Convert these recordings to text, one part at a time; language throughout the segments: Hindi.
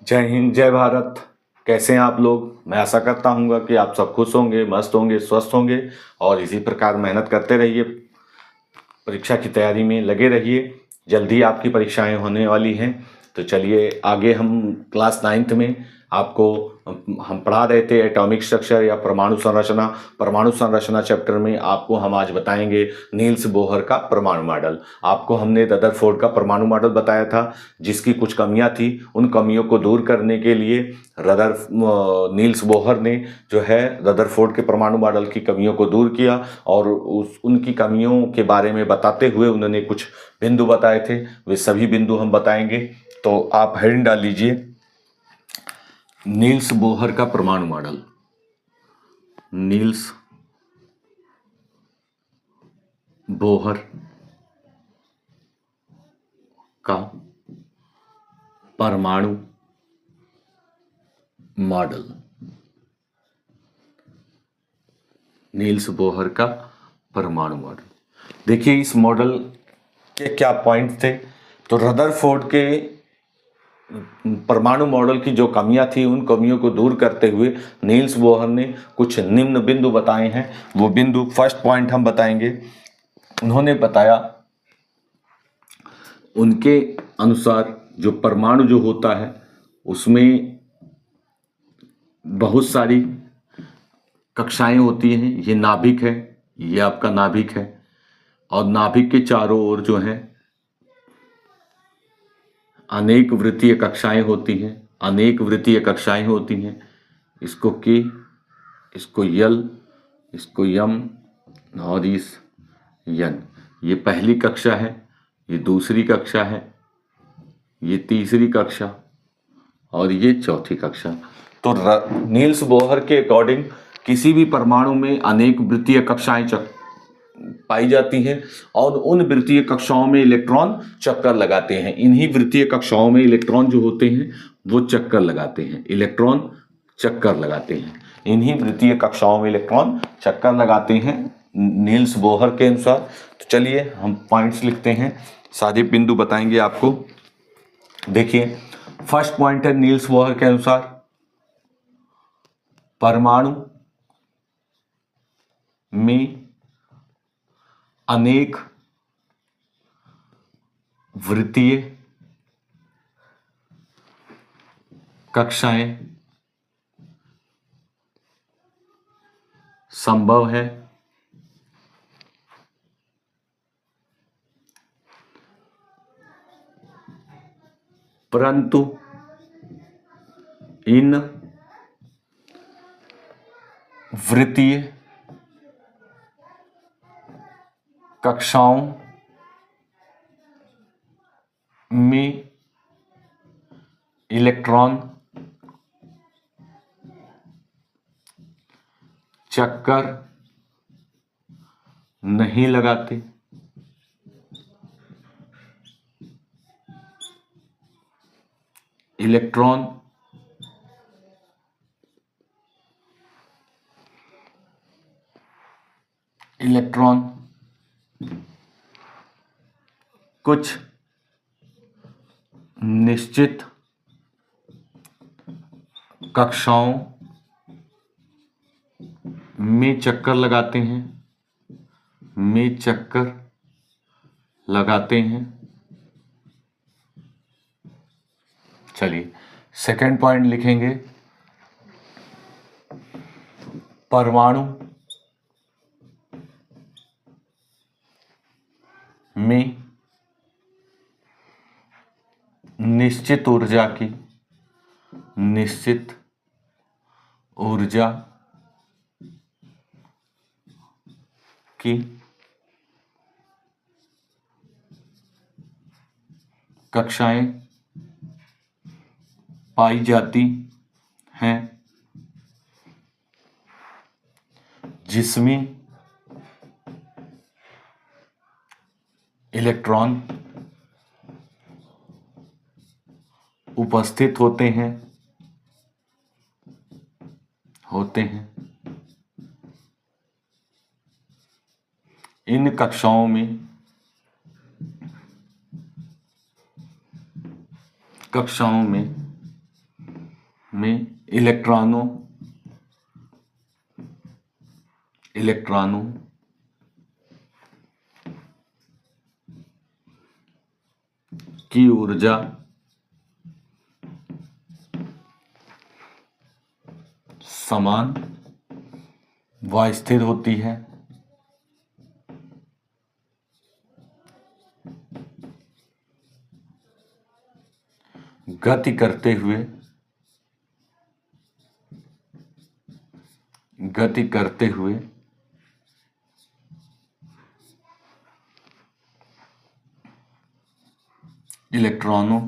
जय हिंद, जय भारत। कैसे हैं आप लोग? मैं आशा करता हूँ कि आप सब खुश होंगे, मस्त होंगे, स्वस्थ होंगे और इसी प्रकार मेहनत करते रहिए। परीक्षा की तैयारी में लगे रहिए। जल्दी आपकी परीक्षाएं होने वाली हैं। तो चलिए आगे हम क्लास 9th में आपको हम पढ़ा रहे थे एटॉमिक स्ट्रक्चर या परमाणु संरचना। परमाणु संरचना चैप्टर में आपको हम आज बताएंगे नील्स बोहर का परमाणु मॉडल। आपको हमने रदरफोर्ड का परमाणु मॉडल बताया था, जिसकी कुछ कमियां थी। उन कमियों को दूर करने के लिए नील्स बोहर ने जो है रदरफोर्ड के परमाणु मॉडल की कमियों को दूर किया और उनकी कमियों के बारे में बताते हुए उन्होंने कुछ बिंदु बताए थे। वे सभी बिंदु हम बताएंगे। तो आप हेडिंग डाल लीजिए, नील्स बोहर का परमाणु मॉडल। नील्स बोहर का परमाणु मॉडल। नील्स बोहर का परमाणु मॉडल। देखिए इस मॉडल के क्या पॉइंट थे। तो रदरफोर्ड के परमाणु मॉडल की जो कमियां थी, उन कमियों को दूर करते हुए नील्स बोहर ने कुछ निम्न बिंदु बताए हैं। वो बिंदु, फर्स्ट पॉइंट हम बताएंगे। उन्होंने बताया, उनके अनुसार जो परमाणु जो होता है उसमें बहुत सारी कक्षाएं होती हैं। ये नाभिक है, ये आपका नाभिक है और नाभिक के चारों ओर जो है अनेक वृत्तीय कक्षाएं होती हैं। अनेक वृत्तीय कक्षाएं होती हैं। इसको के, इसको यल, इसको यम और इस यन। ये पहली कक्षा है, ये दूसरी कक्षा है, ये तीसरी कक्षा और ये चौथी कक्षा। तो नील्स बोहर के अकॉर्डिंग किसी भी परमाणु में अनेक वृत्तीय कक्षाएं पाई जाती हैं और उन वृत्तीय कक्षाओं में इलेक्ट्रॉन चक्कर लगाते हैं। इन्हीं वृत्तीय कक्षाओं में इलेक्ट्रॉन जो होते हैं वो चक्कर लगाते हैं। इलेक्ट्रॉन चक्कर लगाते हैं। इन्हीं वृत्तीय कक्षाओं में इलेक्ट्रॉन चक्कर लगाते हैं नील्स बोहर के अनुसार। तो चलिए हम पॉइंट्स लिखते हैं, सारे बिंदु बताएंगे आपको। देखिए फर्स्ट पॉइंट है, नील्स बोहर के अनुसार परमाणु में अनेक वृत्तीय कक्षाएं संभव है। परंतु इन वृत्तीय कक्षाओं में इलेक्ट्रॉन चक्कर नहीं लगाते। इलेक्ट्रॉन कुछ निश्चित कक्षाओं में चक्कर लगाते हैं, चलिए सेकंड पॉइंट लिखेंगे, परमाणु में निश्चित ऊर्जा की कक्षाएं पाई जाती हैं, जिसमें इलेक्ट्रॉन उपस्थित होते हैं। इन कक्षाओं में में इलेक्ट्रॉनों की ऊर्जा समान व स्थिर होती है। गति करते हुए इलेक्ट्रॉनों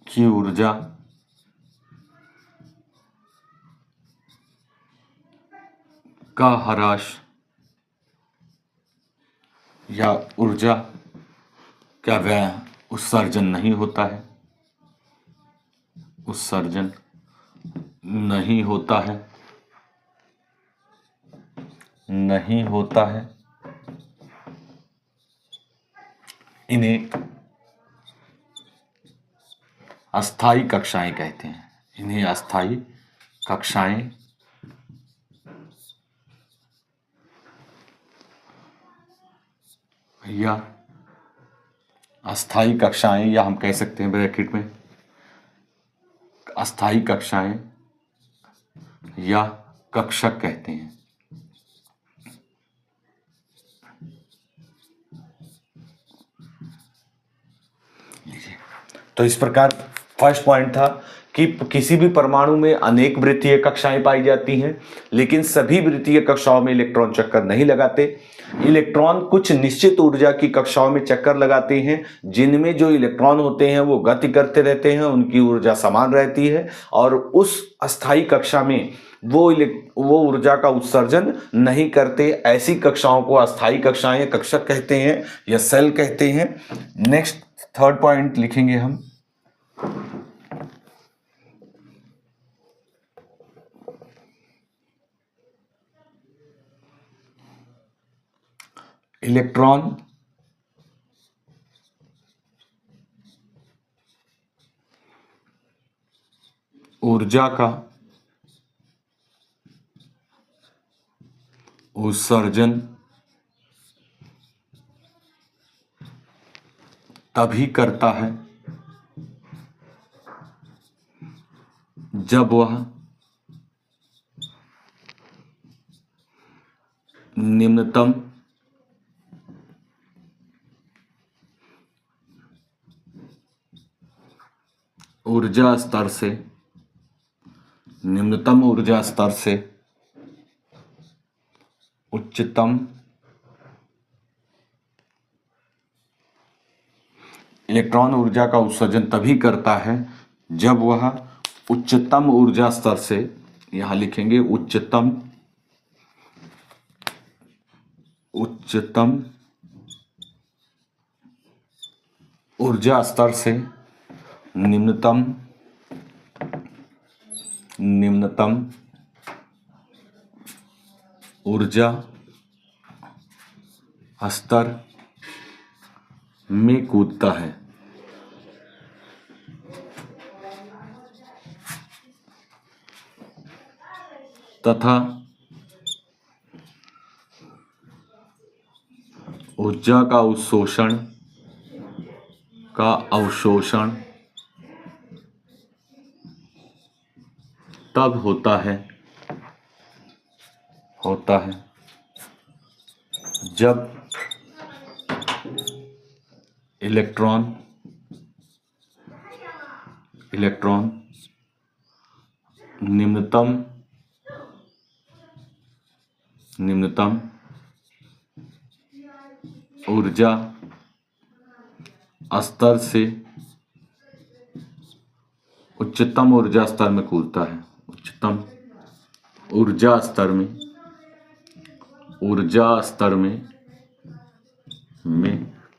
की ऊर्जा का ह्रास या ऊर्जा का व्यय उत्सर्जन नहीं होता है, उत्सर्जन नहीं होता है, नहीं होता है। इन्हें अस्थायी कक्षाएं कहते हैं, इन्हें अस्थायी कक्षाएं या अस्थायी कक्षाएं, या हम कह सकते हैं ब्रैकेट में अस्थायी कक्षाएं या कक्षक कहते हैं। तो इस प्रकार फर्स्ट पॉइंट था कि किसी भी परमाणु में अनेक वृत्तीय कक्षाएं पाई जाती हैं, लेकिन सभी वृत्तीय कक्षाओं में इलेक्ट्रॉन चक्कर नहीं लगाते। इलेक्ट्रॉन कुछ निश्चित ऊर्जा की कक्षाओं में चक्कर लगाते हैं, जिनमें जो इलेक्ट्रॉन होते हैं वो गति करते रहते हैं, उनकी ऊर्जा समान रहती है, और उस अस्थायी कक्षा में वो ऊर्जा का उत्सर्जन नहीं करते। ऐसी कक्षाओं को अस्थायी कक्षाएं, कक्षक कहते हैं या सेल कहते हैं। नेक्स्ट थर्ड पॉइंट लिखेंगे हम। इलेक्ट्रॉन ऊर्जा का उत्सर्जन तभी करता है जब वह निम्नतम ऊर्जा स्तर से उच्चतम इलेक्ट्रॉन ऊर्जा का उत्सर्जन तभी करता है जब वह उच्चतम ऊर्जा स्तर से, यहां लिखेंगे उच्चतम ऊर्जा स्तर से निम्नतम ऊर्जा स्तर में कूदता है। तथा ऊर्जा का अवशोषण तब होता है जब इलेक्ट्रॉन निम्नतम ऊर्जा स्तर से उच्चतम ऊर्जा स्तर में कूदता है। उच्चतम ऊर्जा स्तर में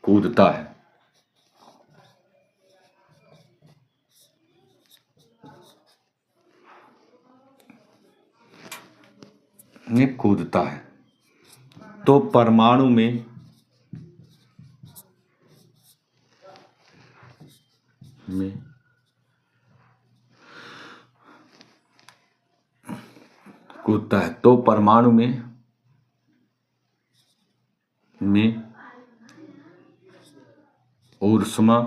कूदता है। तो परमाणु में कूदता है। तो परमाणु में ऊष्मा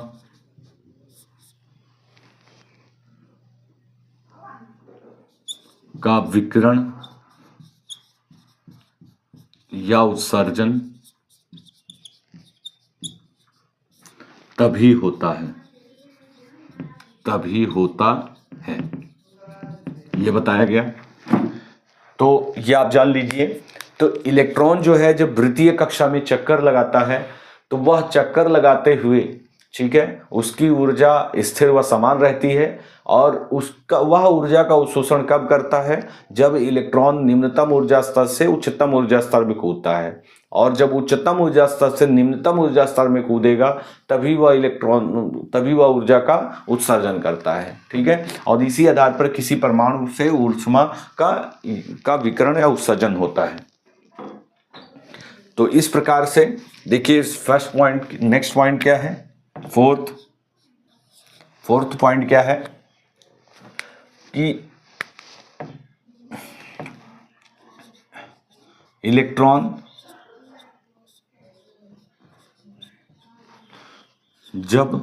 का विकिरण या उत्सर्जन तभी होता है, ये बताया गया। तो ये आप जान लीजिए। तो इलेक्ट्रॉन जो है जब वृत्तीय कक्षा में चक्कर लगाता है तो वह चक्कर लगाते हुए, ठीक है, उसकी ऊर्जा स्थिर व समान रहती है और उसका वह ऊर्जा का अवशोषण कब करता है, जब इलेक्ट्रॉन निम्नतम ऊर्जा स्तर से उच्चतम ऊर्जा स्तर में कूदता है। और जब उच्चतम ऊर्जा स्तर से निम्नतम ऊर्जा स्तर में कूदेगा तभी वह ऊर्जा का उत्सर्जन करता है, ठीक है। और इसी आधार पर किसी परमाणु से ऊष्मा का विकिरण या उत्सर्जन होता है। तो इस प्रकार से देखिए फर्स्ट पॉइंट। नेक्स्ट पॉइंट क्या है? फोर्थ पॉइंट क्या है कि इलेक्ट्रॉन जब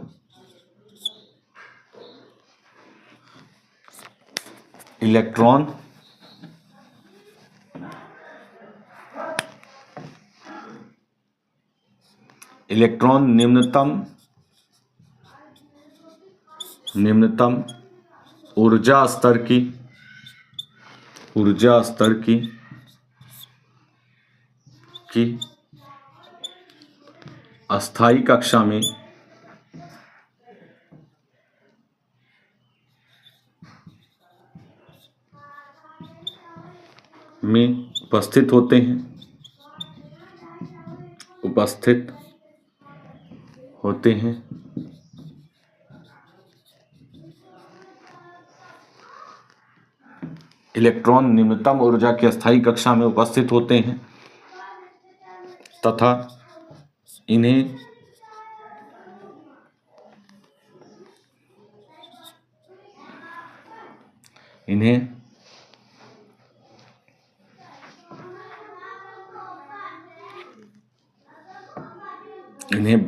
इलेक्ट्रॉन निम्नतम ऊर्जा स्तर की अस्थायी कक्षा में उपस्थित होते हैं इलेक्ट्रॉन निम्नतम ऊर्जा की अस्थायी कक्षा में उपस्थित होते हैं तथा इन्हें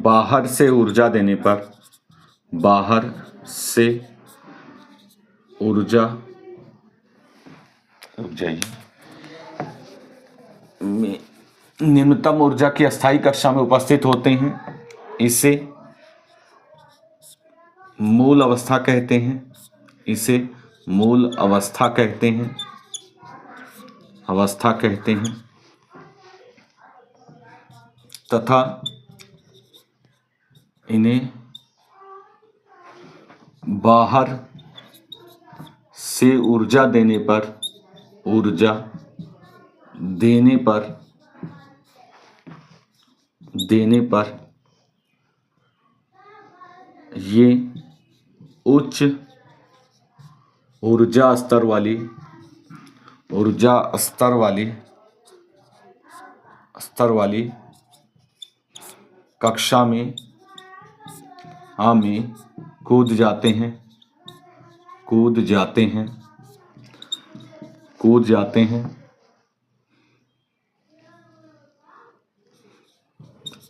बाहर से ऊर्जा देने पर निम्नतम ऊर्जा की अस्थायी कक्षा में उपस्थित होते हैं। इसे मूल अवस्था कहते हैं तथा इन्हें बाहर से ऊर्जा देने पर ये उच्च ऊर्जा स्तर वाली कक्षा में कूद जाते हैं।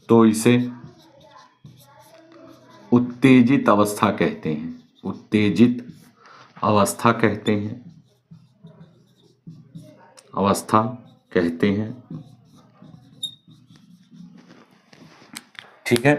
तो इसे उत्तेजित अवस्था कहते हैं। ठीक है।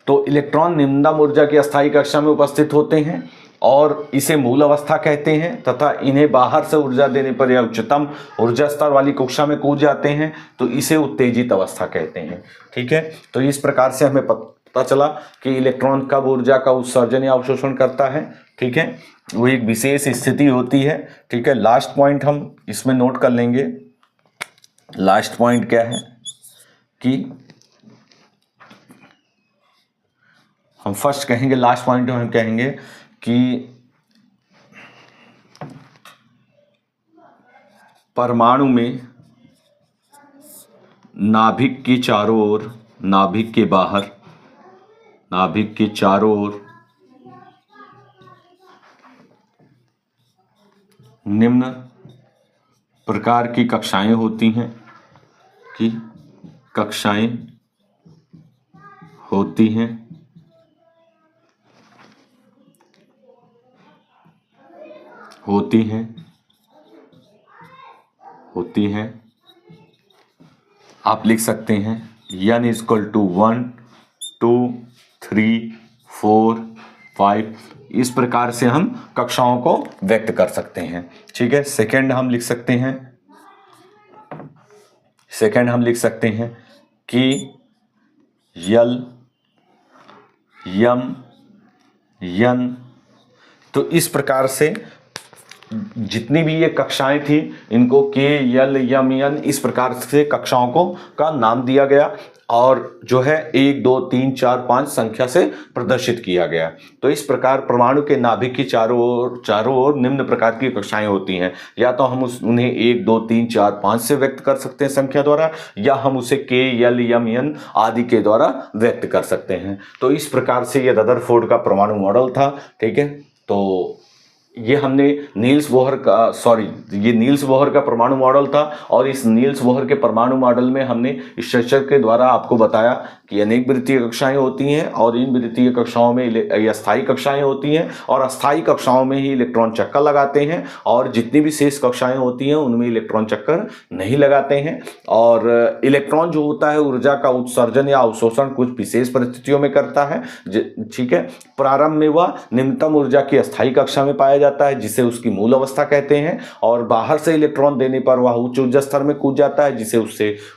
तो इलेक्ट्रॉन निम्नतम ऊर्जा की अस्थायी कक्षा में उपस्थित होते हैं और इसे मूल अवस्था कहते हैं तथा इन्हें बाहर से ऊर्जा देने पर या उच्चतम ऊर्जा स्तर वाली कक्षा में कूद जाते हैं तो इसे उत्तेजित अवस्था कहते हैं। ठीक है। तो इस प्रकार से हमें पता चला कि इलेक्ट्रॉन कब ऊर्जा का उत्सर्जन या अवशोषण करता है। ठीक है। वो एक विशेष स्थिति होती है। ठीक है। लास्ट पॉइंट हम इसमें नोट कर लेंगे। लास्ट पॉइंट क्या है कि हम फर्स्ट कहेंगे, लास्ट पॉइंट में हम कहेंगे कि परमाणु में नाभिक के चारों ओर, नाभिक के बाहर, नाभिक के चारों ओर निम्न प्रकार की कक्षाएं होती हैं, कि कक्षाएं होती हैं, होती हैं। आप लिख सकते हैं n इक्वल टू 1 2 3 4 5। इस प्रकार से हम कक्षाओं को व्यक्त कर सकते हैं। ठीक है। सेकंड हम लिख सकते हैं कि यल यम यन। तो इस प्रकार से जितनी भी ये कक्षाएं थी इनको के यल यम यन इस प्रकार से कक्षाओं को का नाम दिया गया और जो है 1 2 3 4 5 संख्या से प्रदर्शित किया गया। तो इस प्रकार परमाणु के नाभिक की चारों ओर निम्न प्रकार की कक्षाएं होती हैं। या तो हम उन्हें 1 2 3 4 5 से व्यक्त कर सकते हैं संख्या द्वारा, या हम उसे के यल यम यन आदि के द्वारा व्यक्त कर सकते हैं। तो इस प्रकार से ये रदरफोर्ड का परमाणु मॉडल था। ठीक है। तो ये हमने नील्स बोहर का परमाणु मॉडल था और इस नील्स बोहर के परमाणु मॉडल में हमने इस चर्चा के द्वारा आपको बताया कि अनेक वृत्तीय कक्षाएं होती हैं और इन वृत्तीय कक्षाओं में अस्थायी कक्षाएं होती हैं और अस्थायी कक्षाओं में ही इलेक्ट्रॉन चक्कर लगाते हैं और जितनी भी शेष कक्षाएं होती हैं उनमें इलेक्ट्रॉन चक्कर नहीं लगाते हैं। और इलेक्ट्रॉन जो होता है ऊर्जा का उत्सर्जन या अवशोषण कुछ विशेष परिस्थितियों में करता है। ठीक है। प्रारंभ में वह निम्नतम ऊर्जा की अस्थायी कक्षा में पाया जाता है जिसे उसकी मूल अवस्था कहते हैं, और बाहर से इलेक्ट्रॉन देने पर वह उच्च ऊर्जा स्तर में कूद जाता है जिसे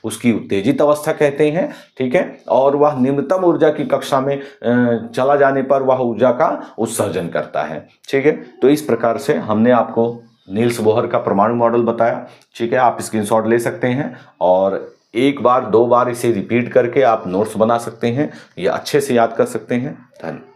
उसकी उत्तेजित अवस्था कहते हैं। ठीक है। और वह निम्नतम ऊर्जा की कक्षा में चला जाने पर वह ऊर्जा का उत्सर्जन करता है। ठीक है। तो इस प्रकार से हमने आपको नील्स बोहर का परमाणु मॉडल बताया। ठीक है। आप स्क्रीनशॉट ले सकते हैं और 1 बार 2 बार इसे रिपीट करके आप नोट्स बना सकते हैं, ये अच्छे से याद कर सकते हैं। धन्यवाद।